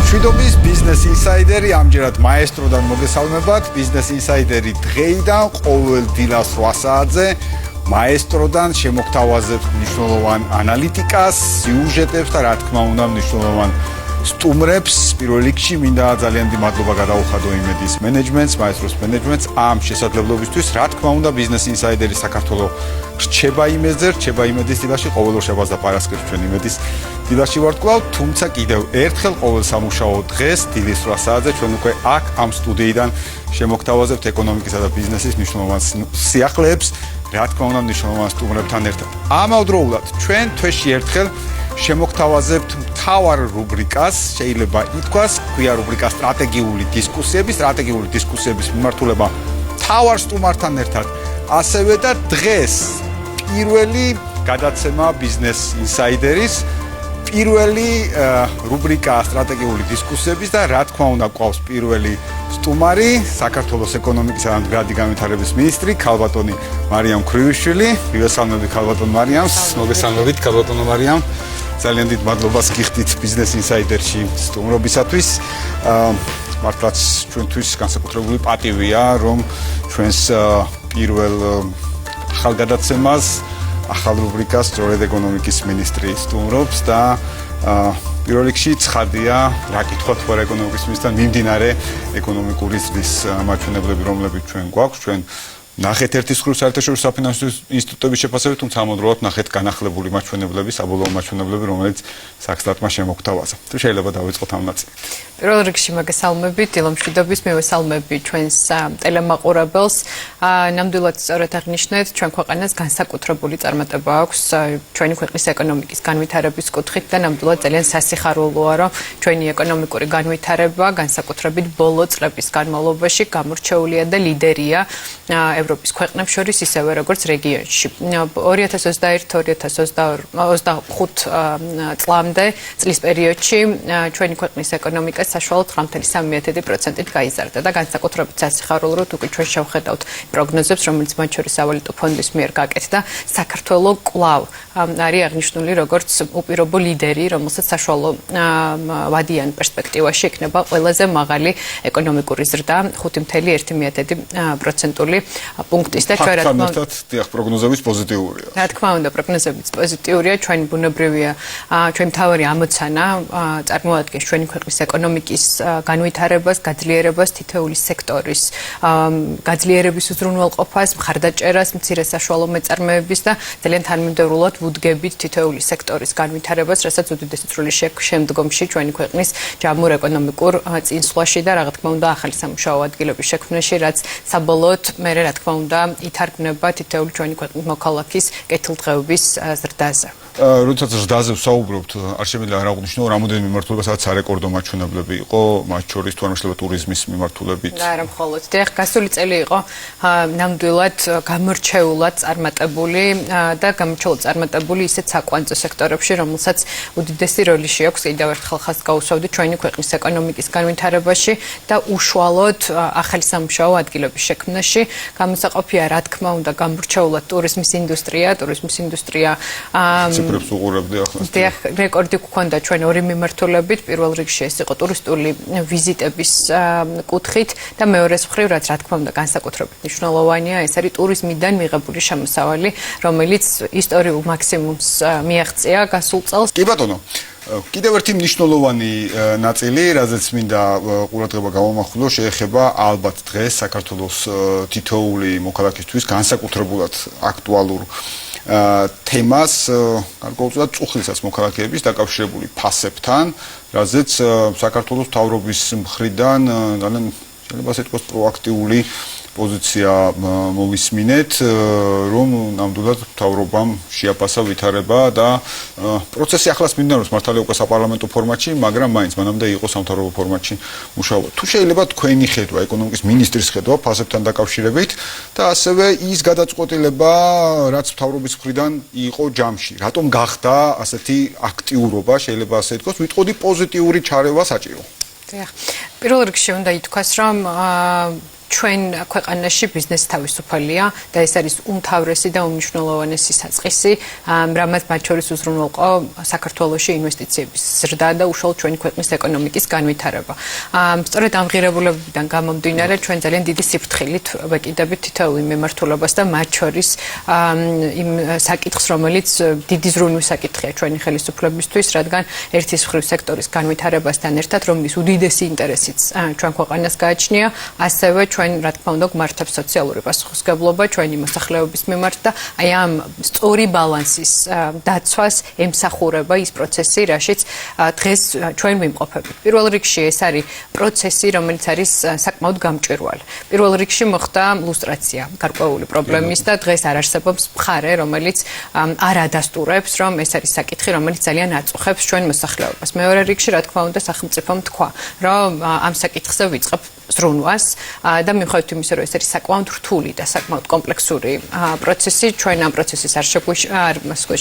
მშვიდობის Business Insider-ი ამჯერად მაესტროდან მოგესალმებათ. Business Insider-ი დღეიდან ყოველ დილას 8 საათზე მაესტროდან შემოგთავაზებთ მნიშვნელოვან ანალიტიკას, სიუჟეტებს და რა თქმა უნდა მნიშვნელოვან სტუმრებს. პირველ რიგში მინდა ძალიან დიდი მადლობა გადაუხადო იმედის მენეჯმენტს, მაესტროს მენეჯმენტს ამ შესაძლებლობისთვის. რა თქმა უნდა Business Insider-ი საქართველოს რჩება იმედის დილაში, ყოველ შაბათს და პარასკევს ჩვენ იმედის დილაში ვართ კვლავ, თუმცა კიდევ ერთხელ ყოველ სამუშაო დღეს დილის 8 საათზე ჩვენ უკვე აქ ამ სტუდიიდან შემოგთავაზებთ ეკონომიკისა და ბიზნესის მნიშვნელოვან სიახლეებს, რა თქმა უნდა მნიშვნელოვან სტუმრებთან ერთად. ამავდროულად ჩვენ თვეში ერთხელ შემოგთავაზებთ მთავარ რუბრიკას, შეიძლება ითქვას, ქვია რუბრიკა სტრატეგიული დისკუსიების მიმართულება მთავარ სტუმართან ერთად. ასევე და დღეს პირველი გადაცემა Business Insider-ის პირველი რუბრიკა სტრატეგიული დისკუსიების და რა თქმა უნდა გვყავს პირველი სტუმარი საქართველოს ეკონომიკისა და მდგრადი განვითარების მინისტრი ქალბატონი მარიამ ქრივიშვილი. მოგესალმებით ქალბატონ მარიამს, მოგესალმებით ქალბატონო მარიამ. ძალიან დიდ მადლობას გიხდით Business Insider-ში სტუმრობისათვის. მართლაც ჩვენთვის განსაკუთრებული პატივია, რომ ჩვენს პირველ ახალ გადაცემას ახალ რუბრიკას სწორედ ეკონომიკის მინისტრი სტუმრობს და პირველ რიგში ცხადია, რა კითხვა თქვა ეკონომიკის მინისტრთან მიმდინარე ეკონომიკური ზრდის მაჩვენებლები, რომლებიც ჩვენ გვაქვს, ჩვენ ნახეთ ერთი მხრივ საერთაშორისო საფინანსო ინსტიტუტების შეფასებით, თუმცა ამავდროულად ნახეთ განახლებული მაჩვენებლები, საბოლოო მაჩვენებლები, რომელიც საქსტატმა შემოგთავაზა. თუ შეიძლება დავიწყოთ ამ ნაწილით. პირველ რიგში მოგესალმებით, დილომშვიდობის, მივესალმები ჩვენს ტელემაყურებელს. ნამდვილად სწორად აღნიშნეთ, ჩვენ ქვეყანას განსაკუთრებული წარმატება აქვს ჩვენი ქვეყნის ეკონომიკის განვითარების კუთხით და ნამდვილად ძალიან სასიხარულოა, რომ ჩვენი ეკონომიკური განვითარება განსაკუთრებით ბოლო წლების განმავლობაში გამორჩეულია და ლიდერია ევროპის ქვეყნებს შორის, ისევე როგორც რეგიონში. 2021-2025 წლამდე წლის პერიოდში ჩვენი ქვეყნის ეკონომიკა საშუალოდ 9.3%-ით გაიზარდა და განსაკუთრებით სასიხარულოდ უკვე ჩვენ შევხედავთ პროგნოზებს, რომელიც მათ შორის სავალუტო ფონდის მიერ გაკეთდა. საქართველოს კვლავ არის აღნიშნული როგორც უპირობო ლიდერი, რომელსაც საშუალო ვადიან პერსპექტივაში იქნება ყველაზე მაღალი ეკონომიკური ზრდა 5.1%-ი პუნქტის და ჩვენ რა თქმა უნდა პროგნოზების პოზიტიურია. რა თქმა უნდა პროგნოზებიც პოზიტიურია, ჩვენ ბუნებრივია, ჩვენ მთავარი ამოცანა წარმოადგენს ჩვენი ქვეყნის ეკონომიკის განვითარებას, გაძლიერებას, თითოეული სექტორის გაძლიერების უზრუნველყოფას, მხარდაჭერას, მცირე საშუალო მეწარმეების და ძალიან თანმიმდევრულად ვუდგებით თითოეული სექტორის განვითარებას, რასაც უდიდესი წვლილი შემდგომში ჩვენი ქვეყნის ჯამურ ეკონომიკურ წინსვლაში და რა თქმა უნდა ახალი სამუშაო ადგილების შექმნაში, რაც საბოლოოდ მე რა თქმა უნდა ითარგმნება თითოეული ჩვენი ქვეყნის მოქალაქის კეთილდღეობის ზრდაზე. როდესაც ზრდაზე ვსაუბრობთ, არ შემიძლია არ აღვნიშნო რამდენიმე მიმართულება, სადაც სარეკორდო მაჩვენებლები იყო, მათ შორის თუ არ შეიძლება ტურიზმის მიმართულებით. და არა მხოლოდ. დიახ, გასული წელი იყო ნამდვილად გამორჩეულად წარმატებული და გამორჩეულად წარმატებული ისეთ საკვანძო სექტორებში, რომელსაც უდიდესი როლი შეაქვს კიდევ ერთხელ ხაზს გაუსვავდით ჩვენი ქვეყნის ეკონომიკის განვითარებაში და უშუალოდ ახალი სამუშაო ადგილების შექმნაში. გამოსაყოფია რა თქმა უნდა გამორჩეულად ტურიზმის ინდუსტრია ციფრებს უყურებდი ახლა. დიახ, რეკორდი გვქონდა ჩვენ ორი მიმართულებით, პირველ რიგში ეს იყო ტურისტული ვიზიტების კუთხით და მეორე მხრივ რაც რა თქმა უნდა განსაკუთრებით მნიშვნელოვანია, ეს არის ტურიზმიდან მიღებული შემოსავალი, რომელიც ისტორიულ მაქსიმუმს მიაღწია გასულ წელს. კი ბატონო, კიდევ ერთი მნიშვნელოვანი ნაწილი, რაზეც მინდა ყურადღება გავამახვილო, შეეხება ალბათ დღეს საქართველოს თითოეული მოქალაქისთვის განსაკუთრებულად აქტუალურ თემას, გარკვეულწილად წუხილსაც მოქალაქეების დაკავშირებული ფასებთან, რაზეც საქართველოს მთავრობის მხრიდან ძალიან შეიძლება ასე ვთქვათ პროაქტიული პოზიცია მოვისმინეთ, რომ ნამდვილად მთავრობამ შეაფასა ვითარება და პროცესი ახლაც მიმდინარეობს მართალია უკვე საპარლამენტო ფორმატში, მაგრამ მაინც მანამდე იყო სამთავრობო ფორმატში მუშაობა. თუ შეიძლება თქვენი ხედვა, ეკონომიკის მინისტრის ხედვა ფასებთან დაკავშირებით და ასევე ის გადაწყვეტილება, რაც მთავრობის მხრიდან იყო ჯამში, რატომ გახდა ასეთი აქტიურობა, შეიძლება ასე ითქვას, ვიტყოდი პოზიტიური ჩარევა საჭირო. დიახ. პირველ რიგში უნდა ითქვას, რომ ჩვენ ქვეყანაში ბიზნესი თავისუფალია და ეს არის უმთავრესი და უმნიშვნელოვანესი საწყისი, რამაც მათ შორის უზრუნველყო საქართველოში ინვესტიციების ზრდა და უშუალოდ ჩვენი ქვეყნის ეკონომიკის განვითარება. სწორედ ამ ღირებულებებიდან გამომდინარე, ჩვენ ძალიან დიდი სიფრთხილით ვეკიდებით თითოეულ მიმართულებას და მათ შორის იმ საკითხს, რომელიც დიდი ზრუნვის საკითხია ჩვენი ხელისუფლებისთვის, რადგან ერთის მხრივ სექტორის განვითარებასთან ერთად, რომლის უდიდესი ინტერესიც ჩვენ ქვეყანას გააჩნია, ასევე ჩვენ რა თქმა უნდა გვმართებს სოციალური პასუხისმგებლობა ჩვენი მოსახლეობის მიმართ და აი ამ სწორი ბალანსის დაცვას ემსახურება ის პროცესი, რაშიც დღეს ჩვენ ვიმყოფებით. პირველ რიგში ეს არის პროცესი, რომელიც არის საკმაოდ გამჭვირვალე. პირველ რიგში მოხდა ლუსტრაცია გარკვეული პრობლემის და დღეს არ არსებობს მხარე, რომელიც არ ადასტურებს, რომ ეს არის საკითხი, რომელიც ძალიან აწუხებს ჩვენ მოსახლეობას. მეორე რიგში, რა თქმა უნდა, სახელმწიფომ თქვა, რომ ამ საკითხზე ვიწყებ ზრუნვას და მიუხედავად იმისა, რომ ეს არის საკმაოდ რთული და საკმაოდ კომპლექსური პროცესი, ჩვენ ამ პროცესის არ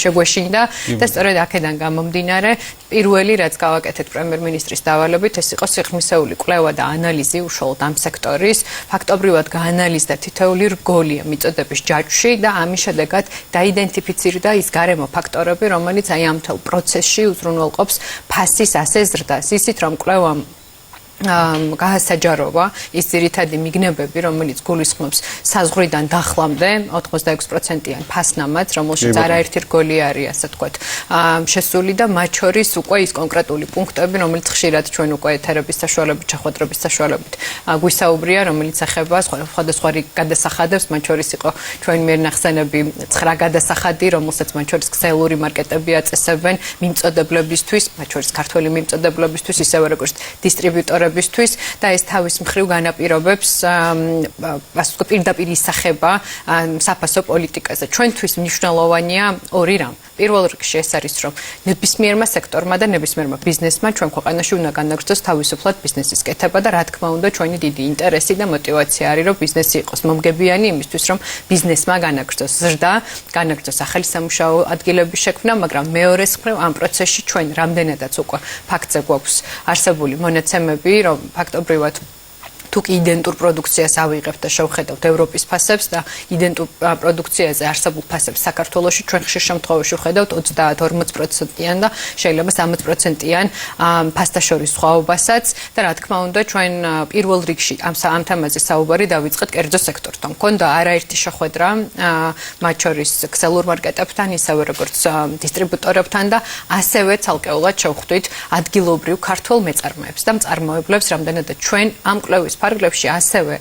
შეგვეშინდა და სწორედ აქედან გამომდინარე, პირველი რაც გავაკეთეთ პრემიერ-მინისტრის დავალებით, ეს იყო სიღრმისეული კვლევა და ანალიზი უშუალოდ ამ სექტორის, ფაქტობრივად გაანალიზდა თითოეული რგოლია მიწოდების ჯაჭვში და ამის შედეგად დაიდენტიფიცირდა ის გარემო ფაქტორები, რომელიც აი ამ მთელ პროცესში უზრუნველყოფს ფასის ასე ზრდას. ისიც რომ კვლევამ გაასაჯაროვა ის ძირითადი მიგნებები, რომელიც გულისხმობს საზღვრიდან დახლამდე 86%-იან ფასნამაც, რომელშიც არაერთი რგოლი არის, ასე ვთქვათ, შესული და მათ შორის უკვე ის კონკრეტული პუნქტები, რომელიც ხშირად ჩვენ უკვე ეთერების საშუალებით, შეხვედრების საშუალებით გვისაუბრია, რომელიც ეხება სხვადასხვა გადასახადებს, მათ შორის იყო ჩვენ მიერ ნახსენები 9 გადასახადი, რომელსაც მათ შორის ქსელური მარკეტები აწესებენ მიმწოდებლებისთვის, მათ შორის ქართველი მიმწოდებლებისთვის, ისევე როგორც დისტრიბიუტორები და ეს თავის მხრივ განაპირობებს პირდაპირ ისახება საფასო პოლიტიკაზე. ჩვენთვის მნიშვნელოვანია ორი რამ. პირველ რიგში ეს არის, რომ ნებისმიერმა სექტორმა და ნებისმიერმა ბიზნესმა ჩვენ ქვეყანაში უნდა განაგრძოს თავისუფლად ბიზნესის კეთება და რა თქმა უნდა ჩვენი დიდი ინტერესი და мотиваცია არის, რომ ბიზნესი იყოს მომგებიანი იმისთვის, რომ ბიზნესმა განაგრძოს ზრდა, განაგრძოს ახალი სამუშაო ადგილების შექმნა, მაგრამ მეორე მხრივ ამ პროცესში ჩვენ რამდენადაც უკვე ფაქტზე გვაქვს არსებული მონაცემები, რომ ფაქტობრივად თუ კი იდენტურ პროდუქციას ავიღებთ და შევხედავთ ევროპის ფასებს და იდენტურ პროდუქციაზე არსებულ ფასებს საქართველოში ჩვენ ხშირ შემთხვევაში ვხედავთ 30-40%-იან და შეიძლება 60%-იან ფასდაშორის სხვაობასაც და რა თქმა უნდა ჩვენ პირველ რიგში ამ თემაზე საუბარი დავიწყეთ კერძო სექტორთან. მქონდა არაერთი შეხვედრა მათ შორის ქსელურ მარკეტებთან, ისევე როგორც დისტრიბუტორებთან და ასევე ცალკეულად შევხვდით ადგილობრივ ქართულ მეწარმეებს და მწარმოებლებს, რამდენადაც ჩვენ ამ კვლევის ფარგლებში ასევე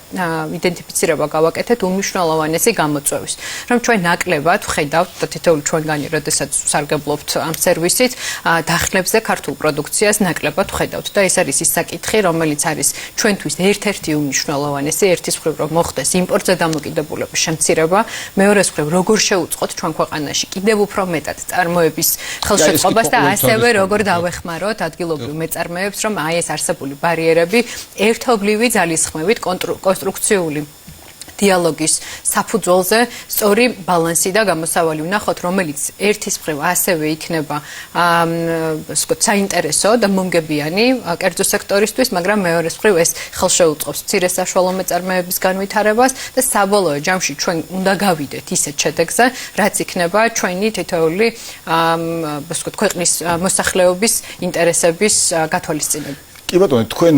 იდენტიფიცირება გავაკეთეთ უმნიშვნელოვანესი გამოწვევის, რომ ჩვენ ნაკლებად ვხედავთ და თითოეული ჩვენგანი, როდესაც ვსარგებლობთ ამ სერვისით, დახლებზე ქართულ პროდუქციას ნაკლებად ვხედავთ და ეს არის ის საკითხი, რომელიც არის ჩვენთვის ერთ-ერთი უმნიშვნელოვანესი, ერთის მხრივ რომ მოხდეს იმპორტზე დამოკიდებულების შემცირება, მეორეს მხრივ როგორ შევუწყოთ ჩვენ ქვეყანაში კიდევ უფრო მეტად წარმოების ხელშეწყობას და ასევე როგორ დავეხმაროთ ადგილობრივ მეწარმეებს, რომ აი ეს არსებული ბარიერები ერთობლივი ძალისხმევით კონსტრუქციული დიალოგის საფუძველზე სწორი ბალანსი და გამოსავალი ვნახოთ, რომელიც ერთის მხრივ ასევე იქნება საინტერესო და მომგებიანი კერძო სექტორისთვის, მაგრამ მეორეს მხრივ ეს ხელშეუწყობს მცირე საშუალო მეწარმეების განვითარებას და საბოლოო ჯამში ჩვენ უნდა გავიდეთ ისეთ შედეგზე, რაც იქნება ჩვენი თითოეული ქვეყნის მოსახლეობის ინტერესების გათვალისწინება. კი ბატონო, თქვენ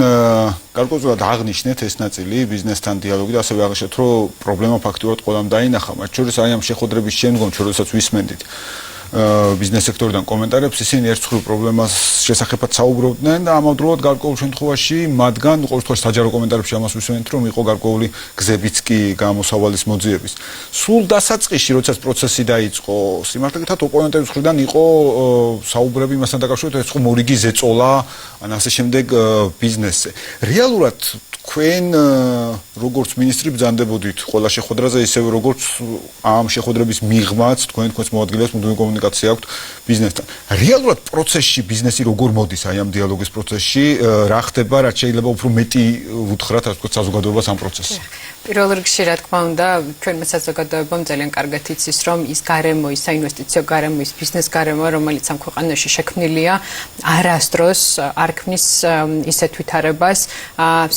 გარკვეულწილად აღნიშნეთ ეს ნაწილი ბიზნესთან დიალოგი და ასევე აღნიშნეთ, რომ პრობლემა ფაქტურად ყველამ დაინახა. მათ შორის აი ამ შეხვედრების შემდგომ, როდესაც ვისმენდით ბიზნეს სექტორიდან კომენტარებს, ისინი ერთ მხრივ პრობლემას შესახებაც საუბრობდნენ და ამავდროულად გარკვეულ შემთხვევაში მათგან ყოველ შემთხვევაში საჯარო კომენტარებში ამას ვისმენთ, რომ იყო გარკვეული გზებიც კი გამოსავალის მოძიების. სულ დასაწყისში, როდესაც პროცესი დაიწყო, სიმართლე გითხრათ, ოპონენტების მხრიდან იყო საუბრები იმასთან დაკავშირებით, ეს ხო მორიგი ზეწოლა, ან ასე შემდეგ ბიზნესზე. რეალურად თქვენ როგორც მინისტრი ბრძანდებოდით ყველა შეხვედრაზე, ისევე როგორც ამ შეხვედრების მიღმაც თქვენს მოადგილეებს მუდმივი კომუნიკაცია აქვთ ბიზნესთან. რეალურად პროცესში ბიზნესი როგორ მოდის აი ამ დიალოგის პროცესში, რა ხდება, რაც შეიძლება უფრო მეტი უთხრათ, ასე ვთქვათ, საზოგადოებას ამ პროცესში. პირველ რიგში რა თქმა უნდა ჩვენმა საზოგადოებამ ძალიან კარგად იცის რომ ის გარემო ის საინვესტიციო გარემო ის ბიზნეს გარემო რომელიც ამ ქვეყანაში შექმნილია არასდროს არ ქმნის ისეთ ვითარებას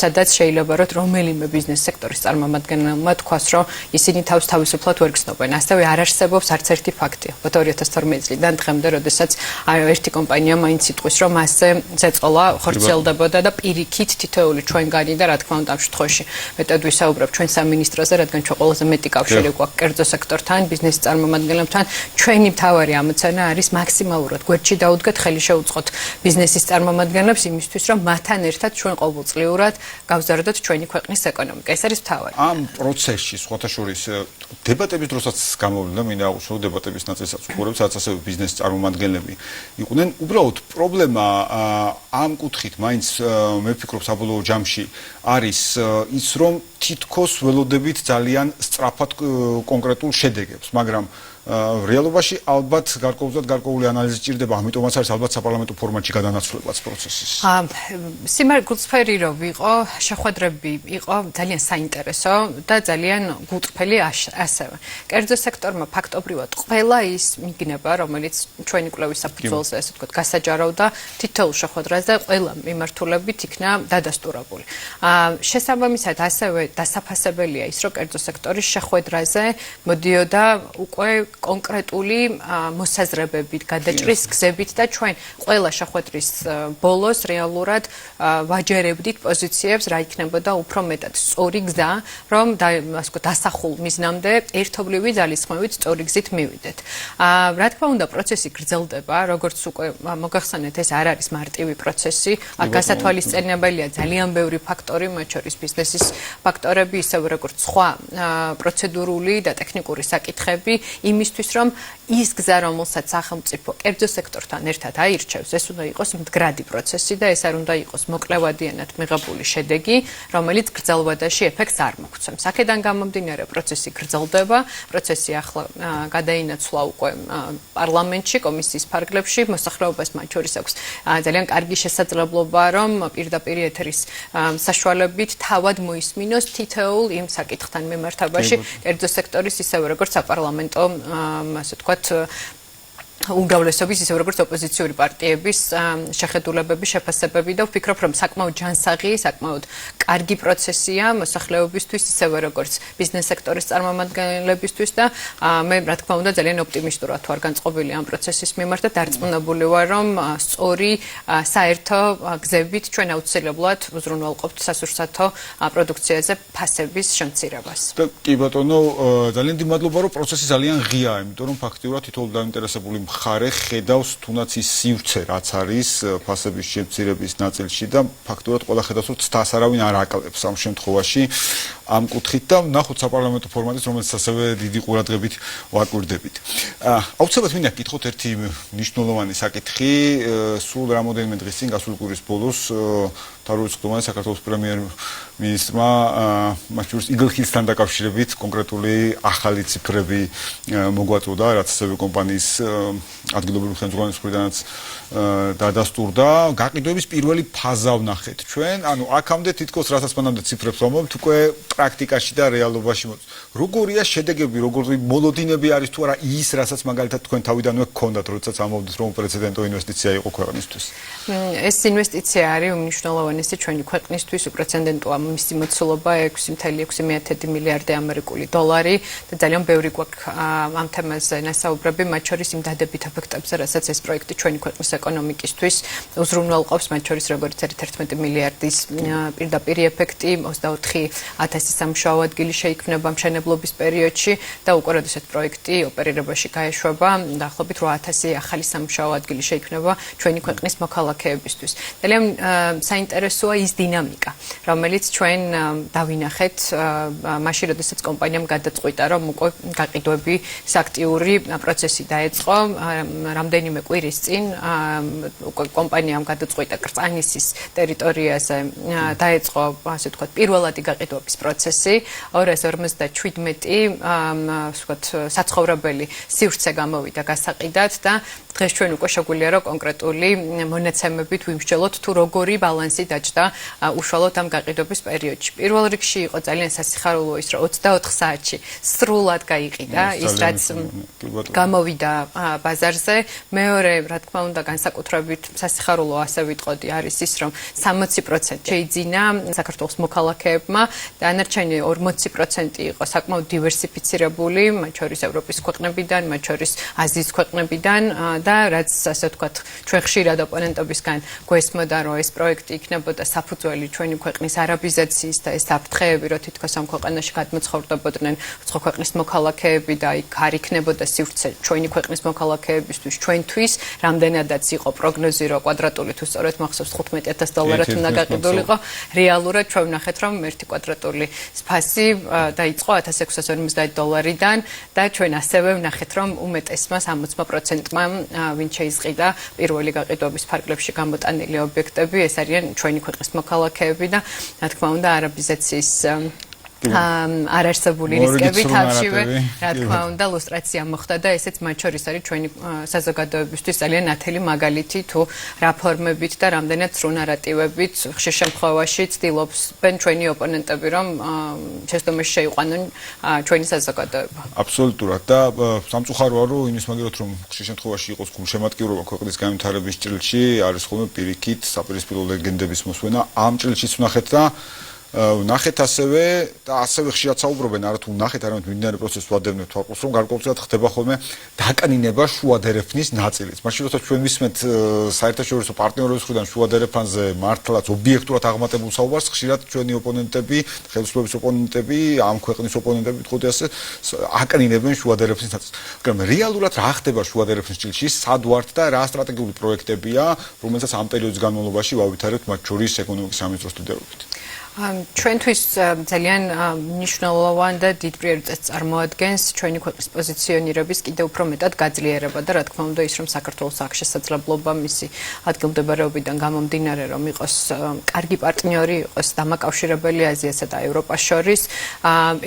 სადაც შეიძლება რომ რომელიმე ბიზნეს სექტორის წარმომადგენელმა თქვას რომ ისინი თავს თავისუფლად ვერ გრძნობენ ასევე არ არსებობს არც ერთი ფაქტი 2012 წლიდან დღემდე როდესაც ერთი კომპანია მაინც იტყვის რომ მასზე ზეწოლა ხორციელდებოდა და პირიქით თითოეული ჩვენგანი და რა თქმა უნდა ამ შემთხვევაში მეტად ვისაუბრებ ჩვენ სამინისტროზე, რადგან ჩვენ ყველაზე მეტი კავშირი გვაქვს კერძო სექტორთან, ბიზნესის წარმომადგენლებთან. ჩვენი მთავარი ამოცანა არის მაქსიმალურად გვერდში დაუდგეთ, ხელი შეუწყოთ ბიზნესის წარმომადგენლებს იმისთვის, რომ მათთან ერთად ჩვენ ყოველწლიურად გავზარდოთ ჩვენი ქვეყნის ეკონომიკა. ეს არის მთავარი. ამ პროცესში სხვათა შორის დებატების დროსაც გამოვლინდა, მინდა აღვნიშნო დებატების ნაწილსაც უყურებ, სადაც ასევე ბიზნესის წარმომადგენლები იყვნენ. უბრალოდ პრობლემა ამ კუთხით მაინც მე ვფიქრობ საბოლოო ჯამში არის ის რომ თითქოს ველოდებით ძალიან სწრაფად კონკრეტულ შედეგებს, მაგრამ რეალობაში ალბათ გარკვეული ანალიზი ჭირდება, ამიტომაც არის ალბათ საპარლამენტო ფორმატში გადანაცვლებაც პროცესის. სიმართლეფერი რო ვიყო, შეხვედრები იყო ძალიან საინტერესო და ძალიან გულწრფელი ასევე. კერძო სექტორმა ფაქტობრივად ყველა ის მიგნება, რომელიც ჩვენი კვლევის საფუძველზე, ასე ვთქვათ, გასაჯარავდა თითოეულ შეხვედრაზე, ყველა მიმართულებით იქნა დადასტურებული. შესაბამისად, ასევე დასაფასებელია ის, რომ კერძო სექტორის შეხვედრაზე მოდიოდა უკვე კონკრეტული მოსაზრებებით, გადაჭრის გზებით და ჩვენ ყველა შეხვედრის ბოლოს რეალურად ვაჯერებდით პოზიციებს, რა იქნებოდა უფრო მეტად სწორი გზა, რომ დასახულ მიზნამდე ერთობლივი ძალისხმევით სწორი გზით მივიდეთ. რა თქმა უნდა, პროცესი გრძელდება, როგორც უკვე მოგახსენეთ, ეს არ არის მარტივი პროცესი, აქ გასათვალისწინებელია ძალიან ბევრი ფაქტორი, მათ შორის ბიზნესის ფაქტორები, ისევე როგორც სხვა პროცედურული და ტექნიკური საკითხები, იმისთვის რომ ის გზა, რომელსაც სახელმწიფო კერძო სექტორთან ერთად აირჩევს, ეს უნდა იყოს მდგრადი პროცესი და ეს არ უნდა იყოს მოკლევადიანად მიღებული შედეგი, რომელიც გრძელვადაში ეფექტს არ მოგვცემს. აქედან გამომდინარე პროცესი გრძელდება, პროცესი ახლა გადაინაცვლა უკვე პარლამენტში, კომისიის ფარგლებში, მოსახლეობას მათ შორის აქვს ძალიან კარგი შესაძლებლობა, რომ პირდაპირ ეთერის საშუალებით თავად მოისმინოს თითოეულ იმ საკითხთან მიმართებაში, კერძო სექტორის ისევე როგორც საპარლამენტო ასე ვთქვათ უმრავლესობის ისე როგორც ოპოზიციური პარტიების შეხედულებები, შეფასებები და ვფიქრობ, რომ საკმაოდ ჯანსაღი, საკმაოდ კარგი პროცესია მოსახლეობისთვის, ისევე როგორც ბიზნეს სექტორის წარმომადგენლებისთვის და მე რა თქმა უნდა ძალიან ოპტიმისტურად ვარ განწყობილი ამ პროცესის მიმართ და დარწმუნებული ვარ, რომ სწორი საერთო გზებით ჩვენ აუცილებლად უზრუნველყოფთ სასურსათო პროდუქციაზე ფასების შემცირებას. კი ბატონო, ძალიან დიდი მადლობა, რომ პროცესი ძალიან ღიაა, იმიტომ რომ ფაქტიურად თითოეული დაინტერესებული მხარე ხედავს თუნდაც ის სივრცე, რაც არის ფასების შემცირების ნაწილში და ფაქტურად ყველა ხედავს, რომ ცდას არავინ არ აკლებს ამ შემთხვევაში ამ კუთხით და ნახოთ საპარლამენტო ფორმატის, რომელიც ასევე დიდი ყურადღებით ვაკვირდებით. აუცილებლად მინდა გკითხოთ ერთი მნიშვნელოვანი საკითხი, სულ რამოდენიმე დღის წინ გასული კვირის ბოლოს თავრობის ხდომაზე საქართველოს პრემიერ-მინისტრმა მათ შორის იგლხილთან დაკავშირებით კონკრეტული ახალი ციფრები მოგვაწოდა, რაც ასევე კომპანიის ადგილობრივი ხელმძღვანელობის მხრიდანაც დადასტურდა. გაყიდვების პირველი ფაზა ვნახეთ ჩვენ, ანუ აქამდე თითქოს რასაც მანამდე ციფრებს ვამბობთ, უკვე პრაქტიკაში და რეალობაში როგორია შედეგები, როგორი მოლოდინები არის თუ არა ის, რასაც მაგალითად თქვენ თავიდანვე გქონდათ, როდესაც ამბობდით, რომ უპრეცედენტო ინვესტიცია იყო ქვეყნისთვის. ეს ინვესტიცია არის უმნიშვნელოვანესი ჩვენი ქვეყნისთვის, უპრეცედენტოა მისი მოცულობა 6.6 მილიარდი ამერიკული დოლარი და ძალიან ბევრი გვაქვს ამ თემაზე ნასაუბრები, მათ შორის იმ დადებით ეფექტებზე, რასაც ეს პროექტი ჩვენი ქვეყნის ეკონომიკისთვის უზრუნველყოფს, მათ შორის როგორც 11 მილიარდის პირდაპირ ეფექტი, 24,000 სამუშაო ადგილი შეიქმნება მშენებლობის პერიოდში და უკვე როდესაც პროექტი ოპერირებაში გაეშვება, დაახლოებით 8,000 ახალი სამუშაო ადგილი შეიქმნება ჩვენი ქვეყნის მოქალაქეებისთვის. ძალიან საინტერესოა ის დინამიკა, რომელიც ჩვენ დავინახეთ მაშინ, როდესაც კომპანიამ გადაწყვიტა, რომ უკვე გაყიდვების აქტიური პროცესი დაეწყო. რამდენიმე კვირის წინ უკვე კომპანიამ გადაწყვიტა კრწანისის ტერიტორიაზე დაეწყო, ასე ვთქვათ, პირველადი გაყიდვების პროცესი. პროცესი 257 ვთქვათ საცხოვრებელი სივრცე გამოვიდა გასაყიდად და დღეს ჩვენ უკვე შეგვიძლია რომ კონკრეტული მონაცემებით ვიმსჯელოთ თუ როგორი ბალანსი დაჯდა უშუალოდ ამ გაყიდვების პერიოდში. პირველ რიგში იყო ძალიან სასიხარულო ის რომ 24 საათში სრულად გაიყიდა ის რაც გამოვიდა ბაზარზე. მეორე, რა თქმა უნდა, განსაკუთრებით სასიხარულო ასე ვიტყოდი არის ის რომ 60% შეიძინა საქართველოს მოქალაქეებმა და დანარჩენი 40% იყო საკმაოდ დივერსიფიცირებული, მათ შორის ევროპის ქვეყნებიდან, მათ შორის აზიის ქვეყნებიდან და რაც ასე ვთქვათ, ჩვენ ხშირად ოპონენტებისგან გვესმოდა, რომ ეს პროექტი იქნებოდა საფუძველი ჩვენი ქვეყნის არაბიზაციის და ეს საფრთხეები, რომ თითქოს ამ ქვეყანაში გადმოცხოვრდებოდნენ უცხო ქვეყნის მოქალაქეები და იქ არ იქნებოდა სივრცე ჩვენი ქვეყნის მოქალაქეებისთვის, ჩვენთვის, რამდენადაც იყო პროგნოზი, რომ კვადრატული თუ სწორედ მახსოვს $15,000 უნდა გაყიდულიყო, რეალურად ჩვენ ვნახეთ, რომ ერთი კვადრატული ფასი დაიწყო $1,650-დან და ჩვენ ასევე ვნახეთ, რომ უმეტესმა 60%-მა ვინ შეიზღიდა პირველი გაყიდვების ფარგლებში გამოტანილი ობიექტები, ეს არიან ჩვენი ქვეყნის მოქალაქეები და რა თქმა უნდა არაბიზაციის არარსებული რისკები თავშივე, რა თქმა უნდა, ლუსტრაცია მოხდა და ესეც მათ შორის არის ჩვენი საზოგადოებისთვის ძალიან ნათელი მაგალითი თუ რა ფორმებით და რამდენად სრულ ნარატივებით ხშირ შემთხვევაში ცდილობენ ჩვენი ოპონენტები რომ შეცდომაში შეიყვანონ ჩვენი საზოგადოება. აბსოლუტურად და სამწუხაროა რომ იმის მაგერად რომ ხშირ შემთხვევაში იყოს გულშემატკივრობა ქვეყნის განვითარების ჭრილში არის ხოლმე პირიქით საპირისპირო ლეგენდების მოსვენა ამ ჭრილშიც ვნახეთ და ვნახეთ ასევე და ასევე ხშირად საუბრობენ არათუ ვნახეთ არამედ მიმდინარე პროცესს ვადევნებთ თვალყურს რომ გარკვეულწილად ხდება ხოლმე დაკნინება შუადერეფნის ნაწილიც. მაშინ როცა ჩვენ ვისმენთ საერთაშორისო პარტნიორების მხრიდან შუადერეფანზე მართლაც ობიექტურად აღმატებულ საუბარს ხშირად ჩვენი ოპონენტები, ხელისუფლების ოპონენტები, ამ ქვეყნის ოპონენტები თქო ასე აკნინებენ შუადერეფნის ნაწილს. მაგრამ რეალურად რა ხდება შუადერეფნის ჭრილში, სად ვართ და რა სტრატეგიული პროექტებია, რომელსაც ამ პერიოდის განმავლობაში ვავითარებთ მათ შორის ეკონომიკის სამინისტროს ლიდერობით. ჩვენთვის ძალიან მნიშვნელოვან და დიდ პრიორიტეტს წარმოადგენს ჩვენი ქვეყნის პოზიციონირების კიდევ უფრო მეტად გაძლიერება და რა თქმა უნდა ის რომ საქართველოს აქვს შესაძლებლობა მისი ადგილმდებარეობიდან გამომდინარე რომ იყოს კარგი პარტნიორი, იყოს დამაკავშირებელი აზიასა და ევროპას შორის,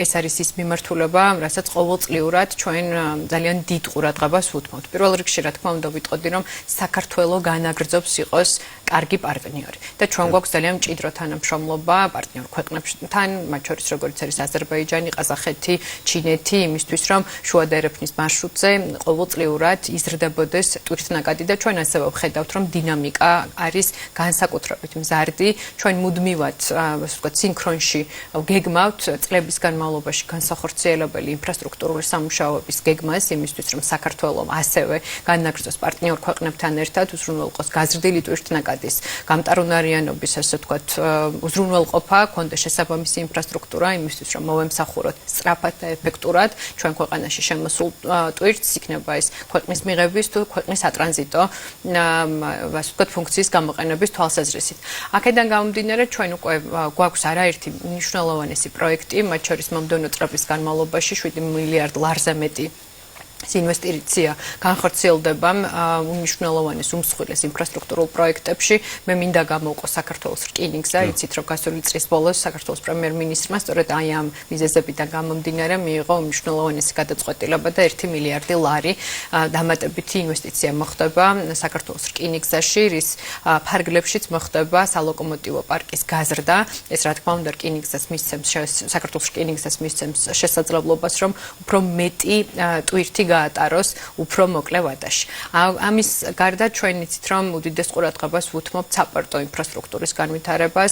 ეს არის ის მიმართულება, რასაც ყოველწლიურად ჩვენ ძალიან დიდ ყურადღებას ვუთმობთ. პირველ რიგში რა თქმა უნდა ვიტყოდი რომ საქართველოს განაგრძობს იყოს კარგი პარტნიორი და ჩვენ გვაქვს ძალიან მჭიდრო თანამშრომლობა პარტნიორ ქვეყნებთან, მათ შორის როგორც არის აზერბაიჯანი, ყაზახეთი, ჩინეთი, იმისთვის რომ შუადერეფნის მარშრუტზე ყოველწლიურად იზრდებოდეს ტვირთნაკადი და ჩვენ ასევე ვხედავთ რომ დინამიკა არის განსაკუთრებით მზარდი, ჩვენ მუდმივად ასე ვთქვათ სინქრონში გეგმავთ წლების განმავლობაში განსახორციელებელი ინფრასტრუქტურული სამუშაოების გეგმას იმისთვის რომ საქართველოს ასევე განაგრძოს პარტნიორ ქვეყნებთან ერთად უზრუნველყოს გაზრდილი ტვირთნაკადის გამტარუნარიანობის ასე ვთქვათ უზრუნველყოფა კონდეს შესაბამისი ინფრასტრუქტურა იმისთვის რომ მოვემსახუროთ სწრაფად და ეფექტურად ჩვენ ქვეყანაში შემოსულ ტვირთს, იქნება ეს ქვეყნის მიღების თუ ქვეყნის სატრანზიტო ასე ვთქვათ ფუნქციის გამოყენების თვალსაზრისით. აქედან გამომდინარე ჩვენ უკვე გვაქვს არაერთი მნიშვნელოვანი პროექტი, მათ შორის მომდევნო წლების განმავლობაში 7 მილიარდ ლარზე მეტი ინვესტიცია განხორციელდება უნიშნელოვანის უმსხვილეს ინფრასტრუქტურულ პროექტებში. მე მინდა გამოვყო საქართველოს რკინიგზა, იცით რომ გასული წლის ბოლოს საქართველოს პრემიერ-მინისტრმა სწორედ აი ამ მიზეზებიდან გამომდინარე მიიღო უნიშნელოვანესი გადაწყვეტილება და 1 მილიარდი ლარი დამატებითი ინვესტიცია მოხდება საქართველოს რკინიგზაში, რის ფარგლებშიც მოხდება სალოკომოტივო პარკის გაზრდა. ეს რა თქმა უნდა რკინიგზას მისცემს საქართველოს რკინიგზას მისცემს შესაძლებლობას რომ უფრო მეტი ტვირთი გაატაროს უფრო მოკლე ვადაში. ამის გარდა ჩვენ იცით რომ უდიდეს ყურადღებას ვუთმობთ საპორტო ინფრასტრუქტურის განვითარებას,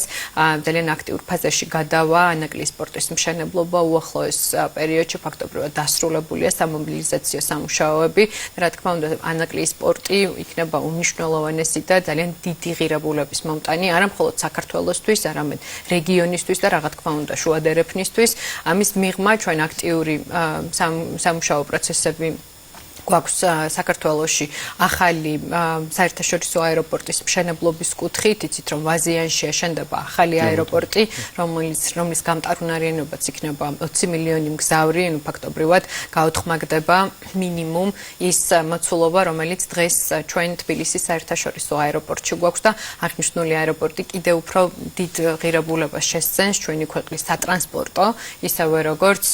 ძალიან აქტიურ ფაზაში გადავა ანაკლიის პორტის მშენებლობა უახლოეს პერიოდში ფაქტობრივად დასრულებულია სამობილიზაციო სამუშაოები. რა თქმა უნდა ანაკლიის პორტი იქნება უნიშნელოვანესი და ძალიან დიდი ღირებულების მომტანი არა მხოლოდ საქართველოსთვის, არამედ რეგიონისთვის და რა თქმა უნდა შუადერეფნისთვის. ამის მიღმა ჩვენ აქტიური სამუშაო პროცესები გვაქვს საქართველოში ახალი საერთაშორისო აეროპორტის მშენებლობის კუთხით, იცით რომ ვაზიანში აშენდება ახალი აეროპორტი, რომლის გამტარუნარიანობაც იქნება 20 მილიონი მგზავრი, ფაქტობრივად გაუთქმაგდება მინიმუმ ის მოცულობა, რომელიც დღეს ჩვენ თბილისის საერთაშორისო აეროპორტში გვაქვს და აღნიშნული აეროპორტი კიდევ უფრო დიდ ღირებულებას შესცენს ჩვენი ქვეყნის სატრანსპორტო, ისევე როგორც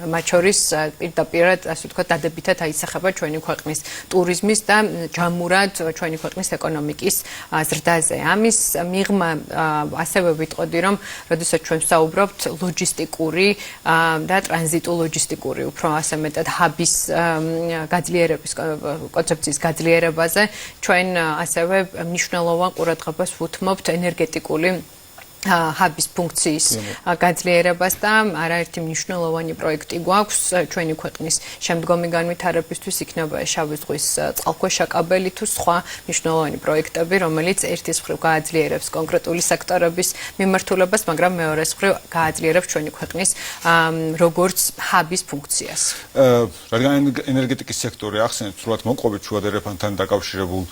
მათ შორის პირდაპირად, ასე ვთქვათ, დადებითად აისახება ჩვენი ქვეყნის ტურიზმის და ჯამურად ჩვენი ქვეყნის ეკონომიკის ზრდაზე. ამის მიღმა ასევე ვიტყოდი, რომ როდესაც ჩვენ ვსაუბრობთ ლოჯისტიკური და ტრანზიტულ-ლოჯისტიკური, უფრო ასე მეტად ჰაბის გაძლიერების კონცეფციის გაძლიერებაზე, ჩვენ ასევე მნიშვნელოვან ყურადღებას ვუთმობთ ენერგეტიკული ჰაბის ფუნქციის გაძლიერებას და არაერთი მნიშვნელოვანი პროექტი გვაქვს ჩვენი ქვეყნის შემდგომი განვითარებისთვის, იქნება შავი ზღვის წყალქვეშა კაბელი თუ სხვა მნიშვნელოვანი პროექტები, რომელიც ერთის მხრივ გააძლიერებს კონკრეტული სექტორების მიმართულებას, მაგრამ მეორეს მხრივ გააძლიერებს ჩვენი ქვეყნის როგორც ჰაბის ფუნქციას. რადგან ენერგეტიკის სექტორი ახსენეთ, სრულად მოყვებით შუადერეფანთან დაკავშირებულ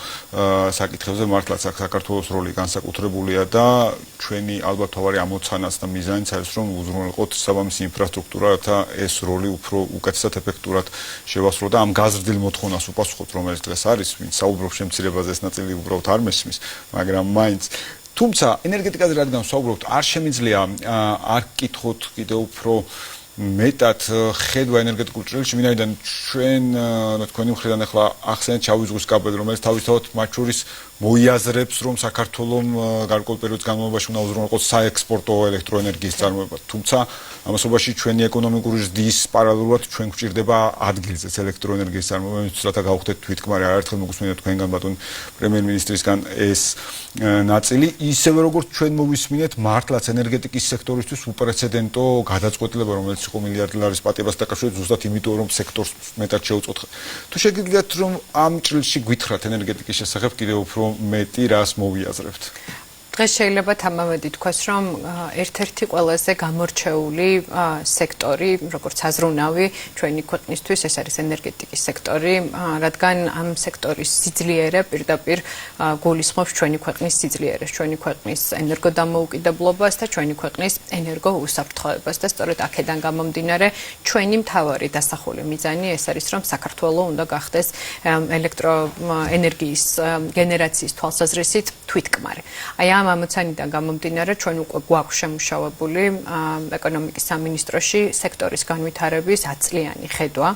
საკითხებზე, მართლაც აქ საქართველოს როლი განსაკუთრებულია და ჩვენი ალბათ თავარი ამოცანაც და მიზანიც არის, რომ უზრუნველყოთ საბამისი ინფრასტრუქტურა, რათა ეს როლი უფრო უკეთესად ეფექტურად შევასრულო და ამ გაზრდილ მოთხოვნას უპასუხოთ, რომელიც დღეს არის, ვინც საუბრობს შემცირებაზე, ეს ნაწილი უბრალოდ არ მესმის, მაგრამ მაინც თუმცა ენერგეტიკაზე რადგან ვსაუბრობთ, არ შემიძლია არ გკითხოთ კიდევ უფრო მეტად ხედვა ენერგეტიკულ ჭრილში, ვინაიდან ჩვენ თქვენი მხრიდან ახლა ახსენეთ შავი ზღვის კაბელი, რომელიც თავისთავად მათ შორის მოიაზრებს, რომ საქართველოს გარკვეულ პერიოდის განმავლობაში უნდა უზრუნველყოს საექსპორტო ელექტროენერგიის წარმოება. თუმცა ამასობაში ჩვენი ეკონომიკური ზრდის პარალელურად ჩვენ გვჭირდება ადგილზეც ელექტროენერგიის წარმოება, იმისთვის რათა გავხდეთ თვითკმარი. არაერთხელ მოგვისმინეთ თქვენგან ბატონ პრემიერ-მინისტრისგან ეს ნაწილი, ისევე როგორც ჩვენ მოვისმინეთ მართლაც ენერგეტიკის სექტორისთვის უპრეცედენტო გადაწყვეტილება, რომელიც იყო მილიარდი ლარის პატიებას დაკავშირებით ზუსტად იმიტომ, რომ სექტორს მეტად შეუწყოთ. თუ შეგიძლიათ რომ ამ ჭრილში გითხრათ ენერგეტიკის შესახებ კიდევ უფრო მეტი რას მოვიაზრებთ? დღეს შეიძლება თამამედი თქვას, რომ ერთ-ერთი ყველაზე გამორჩეული სექტორი, როგორც აზროვნავი, ჩვენი ქვეყნისთვის ეს არის ენერგეტიკის სექტორი, რადგან ამ სექტორის სიძლიერე პირდაპირ გულისხმობს ჩვენი ქვეყნის სიძლიერეს, ჩვენი ქვეყნის ენერგოდამოუკიდებლობას და ჩვენი ქვეყნის ენერგოუსაფრთხოებას და სწორედ აქედან გამომდინარე ჩვენი მთავარი დასახული მიზანი ეს არის, რომ საქართველო უნდა გახდეს ელექტროენერგიის გენერაციის თვალსაზრისით თვითკმარი. აი ამ ამოცანიდან გამომდინარე ჩვენ უკვე გვაქვს შემუშავებული ეკონომიკის სამინისტროში სექტორის განვითარების 10 წლიანი ხედვა,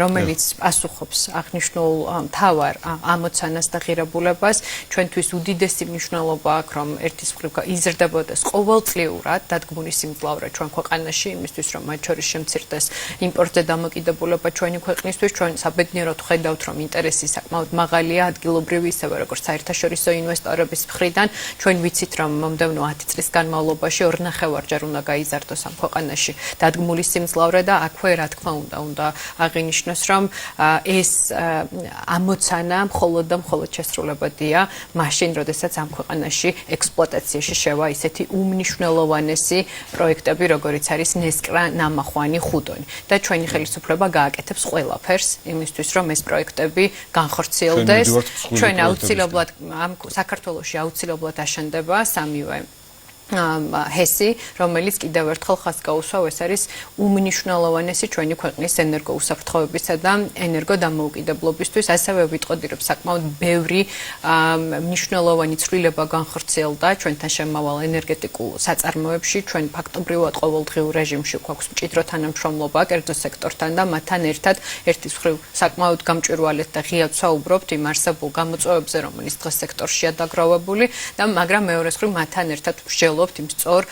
რომელიც პასუხობს აღნიშნულ მთავარ ამოცანას და ღირებულებას. ჩვენთვის უდიდესი მნიშვნელობა აქვს, რომ ერთის მხრივ იზრდებოდეს ყოველწლიურად დადგმული სიმძლავრე ჩვენ ქვეყანაში, იმისთვის რომ მათ შორის შემცირდეს იმპორტზე დამოკიდებულება ჩვენი ქვეყნისთვის. ჩვენ საბედნიეროდ ხედავთ, რომ ინტერესი საკმაოდ მაღალია ადგილობრივი, ისევე როგორც საერთაშორისო ინვესტორების მხრიდან. ჩვენ ვიცით, რომ მომდევნო 10 წლის განმავლობაში 2.5-ჯერ უნდა გაიზარდოს ამ ქვეყანაში დადგმული სიმძლავრე და აქვე რა თქმა უნდა აღინიშნოს, რომ ეს ამოცანა მხოლოდ და მხოლოდ შესრულებადია მაშინ, როდესაც ამ ქვეყანაში ექსპლუატაციაში შევა ისეთი უმნიშვნელოვანესი პროექტები, როგორიც არის ნესკრა ნამახვანი ხუდონი და ჩვენი ხელისუფლება გააკეთებს ყველაფერს იმისთვის, რომ ეს პროექტები განხორციელდეს. ჩვენ აუცილებლად ამ საქართველოში აუცილებლად აშენდება სამივე ჰესი, რომელიც კიდევ ერთხელ ხაზს გაუსვავ, ეს არის უმნიშვნელოვანესი ჩვენი ქვეყნის ენერგოუსაფრთხოებისა და ენერგოდამოუკიდებლობისთვის. ასევე ვიტყოდი, რომ საკმაოდ ბევრი მნიშვნელოვანი ცვლილება განხორციელდა ჩვენთან შემავალ ენერგეტიკულ საწარმოებში. ჩვენ ფაქტობრივად ყოველდღიურ რეჟიმში გვაქვს მჭიდრო თანამშრომლობა კერძო სექტორთან და მათთან ერთად ერთის მხრივ საკმაოდ გამჭვირვალედ და ღიად ვსაუბრობთ იმ არსებულ გამოწვევებზე, რომელიც დღეს სექტორშია დაგროვებული და მაგრამ მეორეს მხრივ მათთან ერთად ვსჯელობთ იმ სწორ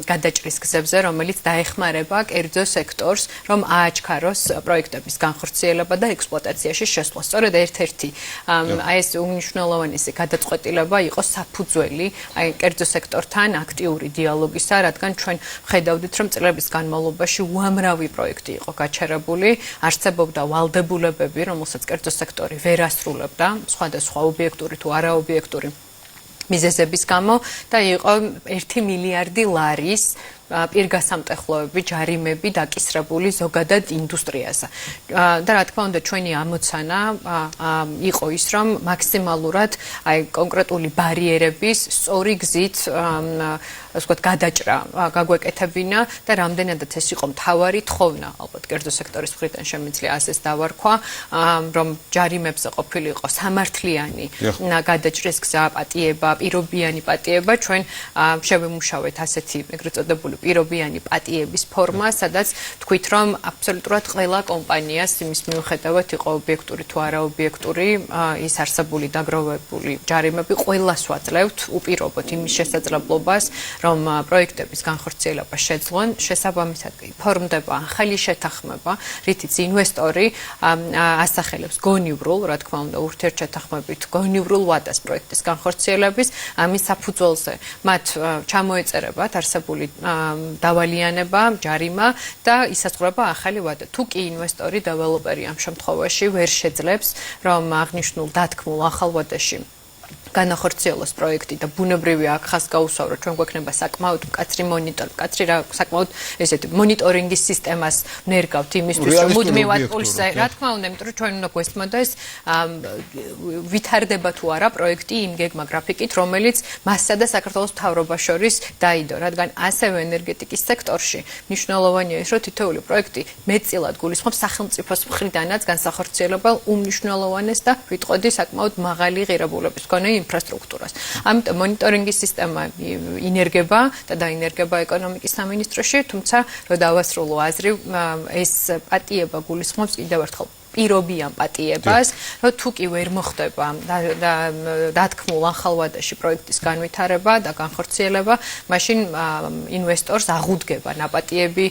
გადაჭრის გზებზე, რომელიც დაეხმარება კერძო სექტორს, რომ ააჩქაროს პროექტების განხორციელება და ექსპლუატაციაში შესვლა. სწორედ ერთ-ერთი ეს უმნიშვნელოვანესი გადაწყვეტილება იყო საფუძველი კერძო სექტორთან აქტიური დიალოგისა, რადგან ჩვენ ხედავდით, რომ წლების განმავლობაში უამრავი პროექტი იყო გაჩერებული, არსებობდა ვალდებულებები, რომელსაც კერძო სექტორი ვერ ასრულებდა, სხვადასხვა ობიექტური თუ არაობიექტური მიზეზების გამო და იყო 1 მილიარდი ლარის პირგასამტეხლოები, ჯარიმები დაკისრებული ზოგადად ინდუსტრიაზე. და რა თქმა უნდა, ჩვენი ამოცანა იყო ის, რომ მაქსიმალურად აი კონკრეტული ბარიერების სწორი გზით ასე ვთქვათ, გადაჭრა გაგვეკეთებინა და რამდენადაც ეს იყო მთავარი თხოვნა, ალბათ კერძო სექტორის მხრიდან შემიძლია ასეც დავარქვა, რომ ჯარიმებზე ყოფილიყო სამართლიანი გადაჭრის გზა, პატიება, პირობიანი პატიება, ჩვენ შევიმუშავეთ ასეთი ეგრეთ წოდებული პირობიანი პატიების ფორმა, სადაც თქვით, რომ აბსოლუტურად ყველა კომპანიას იმის მიუხედავად იყო ობიექტური თუ არაობიექტური ის არსებული დაგროვებული ჯარიმები ყველას ვაძლევთ უპირობოდ იმის შესაძლებლობას, რომ პროექტების განხორციელება შეძლონ, შესაბამისად ფორმდება ახალი შეთანხმება, რითიც ინვესტორი ასახელებს გონივრულ, რა თქმა უნდა, ურთიერთშეთანხმებით გონივრულ ვადას პროექტის განხორციელების, ამის საფუძველზე მათ ჩამოეწერებათ არსებული დავალიანება, ჯარიმა და ისაზღვრება ახალი ვადა. თუ კი ინვესტორი, დეველოპერი ამ შემთხვევაში ვერ შეძლებს, რომ აღნიშნულ დათქმულ ახალ ვადაში განახორციელოს პროექტი და ბუნებრივია აქ ხას გაუსვავრო, ჩვენ გვექნება საკმაოდ მკაცრი საკმაოდ ესეთი მონიტორინგის სისტემას ნერგავთ იმისთვის, რომ მუდმივად პულსზე, რა თქმა უნდა, იმიტომ რომ ჩვენ უნდა გვესწმოდეს ვითარდება თუ არა პროექტი იმ გეგმა გრაფიკით, რომელიც მასსა და საქართველოს მთავრობას შორის დაიდო, რადგან ასევე ენერგეტიკის სექტორში მნიშვნელოვანია ის, რომ თითოეული პროექტი მეტწილად გულისხმობს სახელმწიფოს მხრიდანაც განსახორციელებელ უმნიშვნელოვანეს და ვიტყოდი საკმაოდ მაღალი ღირებულების მქონე ინფრასტრუქტურას. ამიტომ მონიტორინგის სისტემა ინერგება და დაინერგება ეკონომიკის სამინისტროში, თუმცა რო დავასრულო აზრი, ეს პატიება გულისხმობს კიდევ ერთხელ პირობიან პატიებას, რომ თუ კი ვერ მოხდება დათქმულ ახალ ვადაში პროექტის განვითარება და განხორციელება, მაშინ ინვესტორს აღუდგება ნაპატიები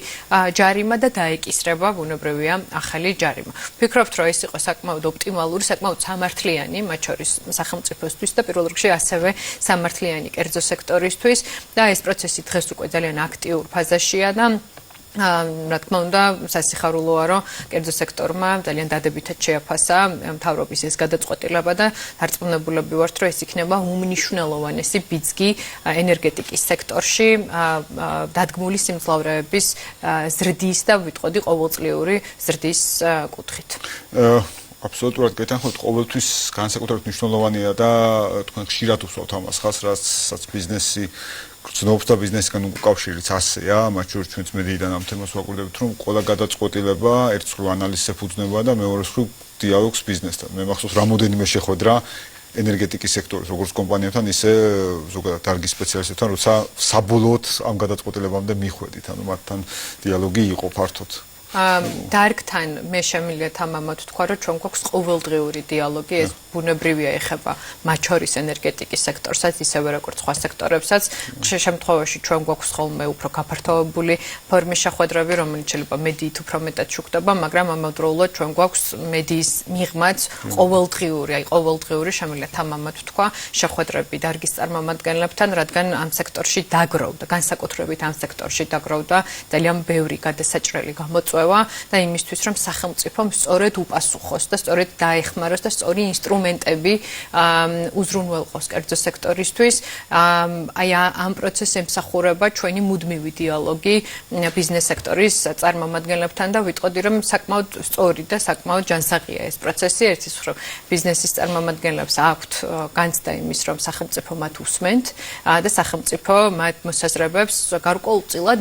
ჯარიმა და დაეკისრება ბუნებრივია ახალი ჯარიმა. ვფიქრობთ, რომ ეს იყო საკმაოდ ოპტიმალური, საკმაოდ სამართლიანი, მათ შორის სახელმწიფოსთვის და პირველ რიგში ასევე სამართლიანი კერძო სექტორისთვის და ეს პროცესი დღეს უკვე ძალიან აქტიურ ფაზაშია და რა თქმა უნდა, სასიხარულოა, რომ კერძო სექტორმა ძალიან დადებითად შეაფასა მთავრობის ეს გადაწყვეტილება და დარწმუნებულები ვართ, რომ ეს იქნება უმნიშვნელოვანესი ბიძგი ენერგეტიკის სექტორში დადგმული სიმძლავრეების ზრდის და ვიტყოდი ყოველწლიური ზრდის კუთხით. აბსოლუტურად გეთანხმებით, ყოველთვის განსაკუთრებით მნიშვნელოვანია და თქვენ ხშირად უსვამთ ამას ხალხს, რასაც ბიზნესი გრძნობს და ბიზნესთან უკავშირიც ასეა, მათ შორის ჩვენც მედიიდან ამ თემას ვაკვირდებით, რომ ყველა გადაწყვეტილება ერთ მხრივ ანალიზს ეფუძნება და მეორე მხრივ დიალოგს ბიზნესთან. მე მახსოვს რამოდენიმე შეხვედრა ენერგეტიკის სექტორის როგორც კომპანიებთან, ისე ზოგადად დარგის სპეციალისტებთან, როცა საბოლოოდ ამ გადაწყვეტილებამდე მიხვედით, ანუ მათთან დიალოგი იყო ფართოდ. დარგთან მე შემიძლია თამამად ვთქვა, რომ ჩვენ გვაქვს ყოველდღიური დიალოგი, ეს ბუნებრივია ეხება მათ შორის ენერგეტიკის სექტორსაც, ისევე როგორც სხვა სექტორებსაც. ხშირ შემთხვევაში ჩვენ გვაქვს ხოლმე უფრო გაფართოებული ფორმის შეხვედრები, რომელიც შეიძლება მედიით უფრო მეტად შუქდება, მაგრამ ამავდროულად ჩვენ გვაქვს მედიის მიღმაც ყოველდღიური შემიძლია თამამად ვთქვა, შეხვედრები დარგის წარმომადგენლებთან, რადგან ამ სექტორში დაგროვდა, განსაკუთრებით ამ სექტორში დაგროვდა ძალიან ბევრი გადასაჭრელი გამოწვევა და იმისთვის, რომ სახელმწიფომ სწორედ უპასუხოს და სწორედ დაეხმაროს და სწორი ინსტრუმენტები უზრუნველყოს კერძო სექტორისთვის. აი ამ პროცესს ემსახურება ჩვენი მუდმივი დიალოგი ბიზნეს სექტორის წარმომადგენლებთან და ვიტყოდი, რომ საკმაოდ სწორი და საკმაოდ ჯანსაღია ეს პროცესი. ერთის მხრივ ბიზნესის წარმომადგენლებს აქვთ განცდა იმის, რომ სახელმწიფო მათ უსმენთ და სახელმწიფო მათ მოსაზრებებს გარკვეულწილად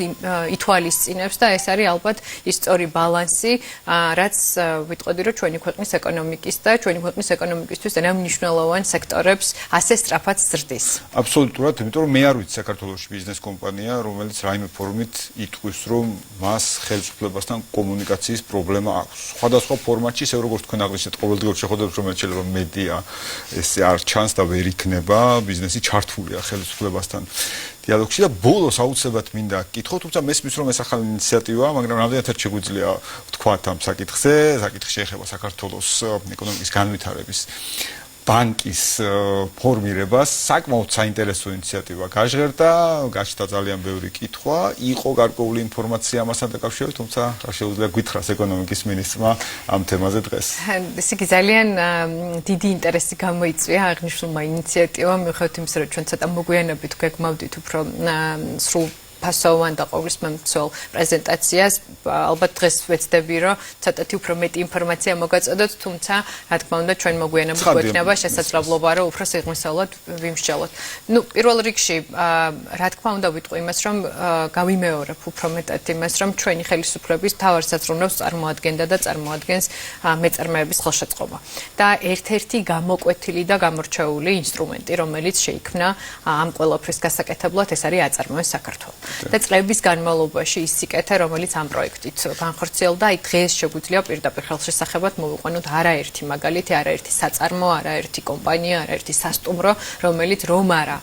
ითვალისწინებს და ეს არის ალბათ ის სწორი ბალანსი, რაც ვიტყოდი, რომ ჩვენი ქვეყნის ეკონომიკის და ჩვენი ქვეყნის ეკონომიკისთვის ძალიან მნიშვნელოვან სექტორებს ასე სწრაფად ზრდის. აბსოლუტურად, იმიტომ რომ მე არ ვიცი საქართველოში ბიზნეს კომპანია, რომელიც რაიმე ფორმით იტყვის, რომ მას ხელისუფლებასთან კომუნიკაციის პრობლემა აქვს. სხვადასხვა ფორმატში, ისე როგორც თქვენ აღნიშნეთ, ყოველდღიურ შეხვედრებს, რომელიც შეიძლება მედია ესე არ ჩანს და ვერ იქნება, ბიზნესი ჩართულია ხელისუფლებასთან დიალოგში და ბოლოს აუცილებლად მინდა გკითხო, თუმცა მესმის რომ ეს ახალი ინიციატივაა, მაგრამ რამდენადაც შეგვიძლია ვთქვათ ამ საკითხზე, საკითხი შეეხება საქართველოს ეკონომიკის განვითარების ბანკის ფორმირებას, საკმაოდ საინტერესო ინიციატივა გაჟღერდა, გაჩნდა ძალიან ბევრი კითხვა, იყო გარკვეული ინფორმაცია ამასთან დაკავშირებით, თუმცა რა შეუძლია გითხრას ეკონომიკის მინისტრმა ამ თემაზე დღეს. ეს იგი ძალიან დიდი ინტერესი გამოიწვია აღნიშნულმა ინიციატივამ, მიუხედავად იმისა, რომ ჩვენ ცოტა მოგვიანებით გეგმავდით უფრო სრულ ფასოვან და ყოვლისმომცველ პრეზენტაციას. ალბათ დღეს ვეცდები, რომ ცოტათი უფრო მეტი ინფორმაცია მოგაწოდოთ, თუმცა რა თქმა უნდა ჩვენ მოგვიანებით გვექნება შესაძლებლობა, რომ უფრო სიღრმისეულად ვიმსჯელოთ. პირველ რიგში რა თქმა უნდა ვიტყვი იმას, რომ გავიმეორებ უფრო მეტად იმას, რომ ჩვენი ხელისუფლების მთავარ საზრუნავს წარმოადგენდა და წარმოადგენს მეწარმეების ხელშეწყობა. და ერთ-ერთი გამოკვეთილი და გამორჩეული ინსტრუმენტი, რომელიც შეიქმნა ამ ყველაფრის გასაკეთებლად, ეს არის აწარმოე საქართველო. და წლების განმავლობაში ის სიკეთე, რომელიც ამ პროექტით განხორციელდა, აი დღეს შეგვიძლია პირდაპირ ხელშესახებად მოვიყვანოთ არაერთი მაგალითი, არაერთი საწარმო, არაერთი კომპანია, არაერთი სასტუმრო, რომელიც რომ არა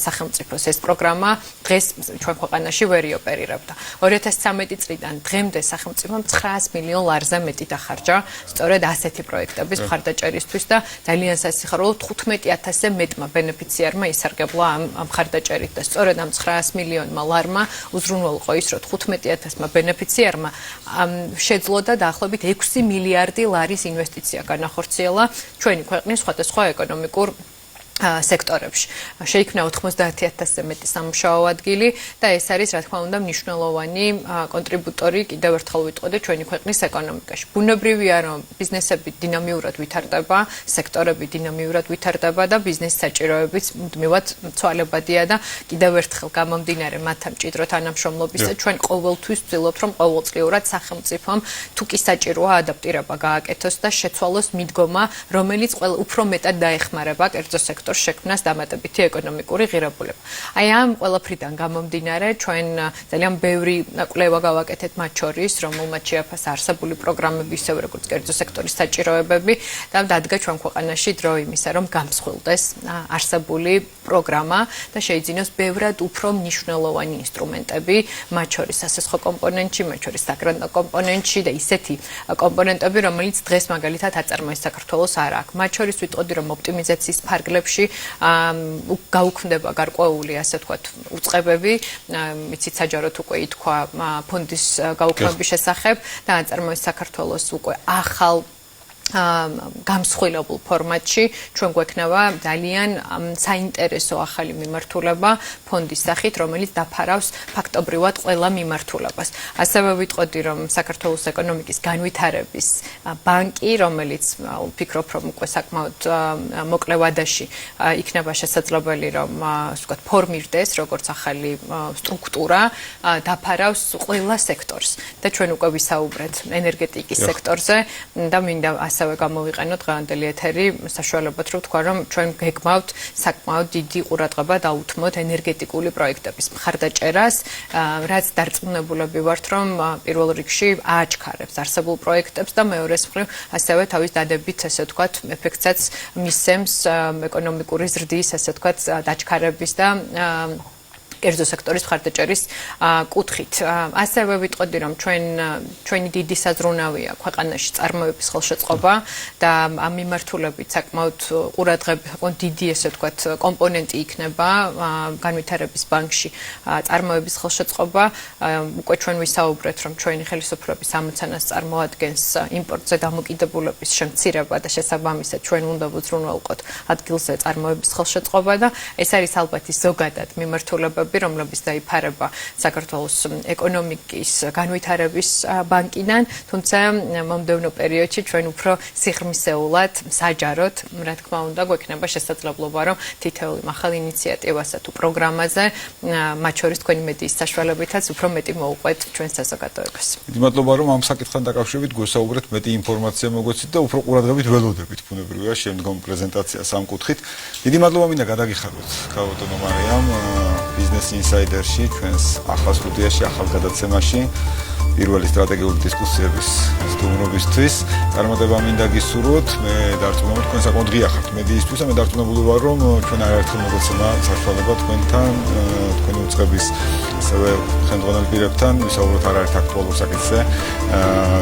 სახელმწიფოს ეს პროგრამა დღეს ჩვენ ქვეყანაში ვერ ოპერირებდა. 2013 წლიდან დღემდე სახელმწიფომ 900 მილიონ ლარზე მეტი დახარჯა სწორედ ასეთი პროექტების მხარდაჭერისთვის და ძალიან სასიხარულო 15000-ზე მეტმა ბენეფიციარმა ისარგებლა ამ მხარდაჭერით და სწორედ ამ 900 მილიონმა ლარმა უზრუნველყო ის, რომ 15000-მა ბენეფიციარმა შეძლო და დაახლოებით 6 მილიარდი ლარის ინვესტიცია განახორციელა ჩვენი ქვეყნის სხვადასხვა ეკონომიკურ სექტორებში. შეიქმნა 90000-ზე მეტი სამუშაო ადგილი და ეს არის რა თქმა უნდა მნიშვნელოვანი კონტრიბუტორი კიდევ ერთხელ ვიტყოდი ჩვენი ქვეყნის ეკონომიკაში. ბუნებრივია რომ ბიზნესები დინამიურად ვითარდება, სექტორები დინამიურად ვითარდება და ბიზნეს საჭიროებიც მუდმივად ცვალებადია და კიდევ ერთხელ გამომდინარე მათ ამ მჭიდრო თანამშრომლობისა ჩვენ ყოველთვის ვცდილობთ რომ ყოველწლიურად სახელმწიფომ თუ კი საჭიროა ადაპტირება გააკეთოს და შეცვალოს მიდგომა, რომელიც უფრო მეტად დაეხმარება კერძო სექტორს შექმნას დამატებითი ეკონომიკური ღირებულება. აი ამ ყველაფრიდან გამომდინარე ჩვენ ძალიან ბევრი კვლევა გავაკეთეთ მათ შორის, რომელმაც შეაფასა არსებული პროგრამები, ისევე როგორც კერძო სექტორის საჭიროებები და დადგა ჩვენ ქვეყანაში დრო იმისა, რომ გამსხვილდეს არსებული პროგრამა და შეიძინოს ბევრად უფრო მნიშვნელოვანი ინსტრუმენტები, მათ შორის სასესხო კომპონენტში, მათ შორის საგრანტო კომპონენტში და ისეთი კომპონენტები, რომელიც დღეს მაგალითად აწარმოეს საქართველოს არ აქვს. მათ შორის ვიტყოდი, რომ ოპტიმიზაციის ფარგლებში გაუქმდება გარკვეული, ასე ვთქვათ, უწყებები, იცით საჯაროდ უკვე ითქვა ფონდის გაუქმების შესახებ და აწარმოეს საქართველოს უკვე ახალ გამსხვილებულ ფორმატში ჩვენ გვექნება ძალიან საინტერესო ახალი მიმართულება ფონდის სახით, რომელიც დაფარავს ფაქტობრივად ყველა მიმართულებას. ასევე ვიტყოდი, რომ საქართველოს ეკონომიკის განვითარების ბანკი, რომელიც ვფიქრობ, რომ უკვე საკმაოდ მოკლე ვადაში იქნება შესაძლებელი, რომ ვთქვათ, ფორმირდეს როგორც ახალი სტრუქტურა, დაფარავს ყველა სექტორს. და ჩვენ უკვე ვისაუბრეთ ენერგეტიკის სექტორზე და მინდა ასევე გამოვიყენოთ დღევანდელი ეთერი საშუალებად, რომ ვთქვა, რომ ჩვენ გეგმავთ საკმაოდ დიდი ყურადღება დაუთმოთ ენერგეტიკული პროექტების მხარდაჭერას, რაც დარწმუნებულები ვართ, რომ პირველ რიგში ააჩქარებს არსებულ პროექტებს და მეორეს მხრივ ასევე თავის დადებით, ასე ვთქვათ, ეფექტსაც მისცემს ეკონომიკური ზრდის, ასე ვთქვათ, დაჩქარების და კერძო სექტორის მხარდაჭერის კუთხით. ასევე ვიტყოდი, რომ ჩვენი დიდი საზრუნავია ქვეყანაში წარმოების ხელშეწყობა და ამ მიმართულებით საკმაოდ ყურადღება, საკმაოდ დიდი, ესე ვთქვათ, კომპონენტი იქნება განვითარების ბანკში წარმოების ხელშეწყობა. უკვე ჩვენ ვისაუბრეთ, რომ ჩვენი ხელისუფლების ამოცანას წარმოადგენს იმპორტზე დამოკიდებულების შემცირება და შესაბამისად ჩვენ უნდა ვუზრუნველყოთ ადგილზე წარმოების ხელშეწყობა და ეს არის ალბათ ის ზოგადად მიმართულება, რომლებიც დაიფარება საქართველოს ეკონომიკის განვითარების ბანკიდან, თუმცა მომდევნო პერიოდში ჩვენ უფრო სიღრმისეულად, საჯაროდ, რა თქმა უნდა, გვექნება შესაძლებლობა, რომ თითოეული ახალ ინიციატივასა თუ პროგრამაზე, მათ შორის თქვენი მედიის საშუალებითაც უფრო მეტი მოუყვეთ ჩვენ საზოგადოებას. დიდი მადლობა, რომ ამ საკითხთან დაკავშირებით გვესაუბრეთ, მეტი ინფორმაცია მოგვეცით და უფრო ყურადღებით ველოდებით ბუნებრივია შემდგომ პრეზენტაციას ამ კუთხით. დიდი მადლობა მინდა გადაგიხადოთ ქალბატონო მარიამ ბიზნეს ინსაიდერში, ჩვენს ახალ სტუდიაში, ახალ გადაცემაში, პირველი სტრატეგიული დისკუსიების სტუმრობისთვის. წარმატება მინდა გისურვოთ. მე დარწმუნებული ვარ, თქვენ საკმაოდ ღია ხართ მედიისთვის და მე დარწმუნებული ვარ, რომ ჩვენ არაერთხელ მოგეცემა საშუალება თქვენთან, თქვენი უწყების ასევე ხელმძღვანელ პირებთან ვისაუბროთ არაერთ აქტუალურ საკითხზე,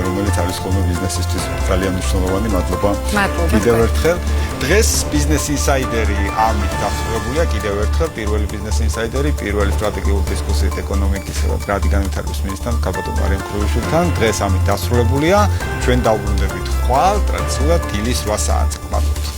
რომელიც არის ხოლმე ბიზნესისთვის ძალიან მნიშვნელოვანი. მადლობა. კიდევ ერთხელ. დღეს ბიზნეს ინსაიდერი ამით დასრულებულია. კიდევ ერთხელ პირველი ბიზნეს ინსაიდერი, პირველი სტრატეგიული დისკუსიით ეკონომიკისა და ტრადი განვითარების მინისტრთან ქალბატონ მარიამ ხრუიშვილთან. დღეს ამით დასრულებულია. ჩვენ დავბრუნდებით ხვალ ტრადიციულად დილის 8 საათზე. მადლობა.